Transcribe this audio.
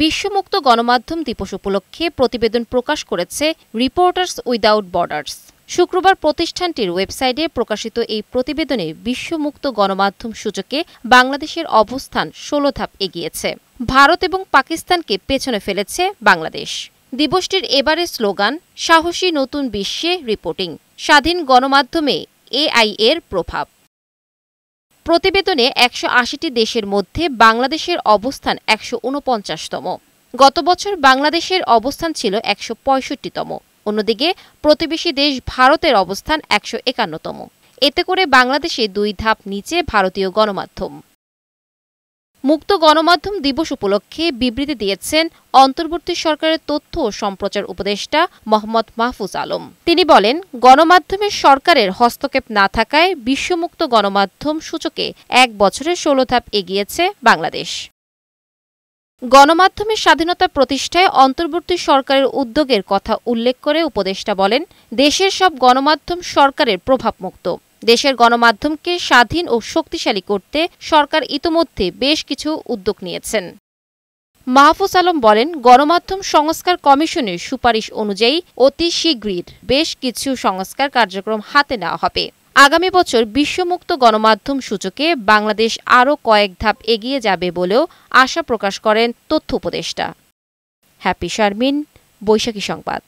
বিশ্বমুক্ত গণমাধ্যম দিবস উপলক্ষে প্রতিবেদন প্রকাশ করেছে রিপোর্টার্স উইদাউট বর্ডার্স। শুক্রবার প্রতিষ্ঠানটির ওয়েবসাইটে প্রকাশিত এই প্রতিবেদনে বিশ্বমুক্ত গণমাধ্যম সূচকে বাংলাদেশের অবস্থান ১৬ ধাপ এগিয়েছে। ভারত এবং পাকিস্তানকে পেছনে ফেলেছে বাংলাদেশ। দিবসটির এবারের স্লোগান সাহসী নতুন বিশ্বে রিপোর্টিং, স্বাধীন গণমাধ্যমে এআই এর প্রভাব। প্রতিবেদনে ১৮০টি দেশের মধ্যে বাংলাদেশের অবস্থান ১৪৯তম। গত বছর বাংলাদেশের অবস্থান ছিল ১৬৫তম। অন্যদিকে প্রতিবেশী দেশ ভারতের অবস্থান ১৫১তম। এতে করে বাংলাদেশে ২ ধাপ নিচে ভারতীয় গণমাধ্যম। মুক্ত গণমাধ্যম দিবস উপলক্ষে বিবৃতি দিয়েছেন অন্তর্বর্তী সরকারের তথ্য ও সম্প্রচার উপদেষ্টা মোহাম্মদ মাহফুজ আলম। তিনি বলেন, গণমাধ্যমের সরকারের হস্তক্ষেপ না থাকায় বিশ্বমুক্ত গণমাধ্যম সূচকে ১ বছরে ১৬ ধাপ এগিয়েছে বাংলাদেশ। গণমাধ্যমের স্বাধীনতা প্রতিষ্ঠায় অন্তর্বর্তী সরকারের উদ্যোগের কথা উল্লেখ করে উপদেষ্টা বলেন, দেশের সব গণমাধ্যম সরকারের প্রভাবমুক্ত। দেশের গণমাধ্যমকে স্বাধীন ও শক্তিশালী করতে সরকার ইতোমধ্যে বেশ কিছু উদ্যোগ নিয়েছেন। মাহফুজ আলম বলেন, গণমাধ্যম সংস্কার কমিশনের সুপারিশ অনুযায়ী অতি শীঘ্রই বেশ কিছু সংস্কার কার্যক্রম হাতে নেওয়া হবে। আগামী বছর বিশ্বমুক্ত গণমাধ্যম সূচকে বাংলাদেশ আরও কয়েক ধাপ এগিয়ে যাবে বলেও আশা প্রকাশ করেন তথ্য উপদেষ্টা। হ্যাপি শারমিন, বৈশাখী সংবাদ।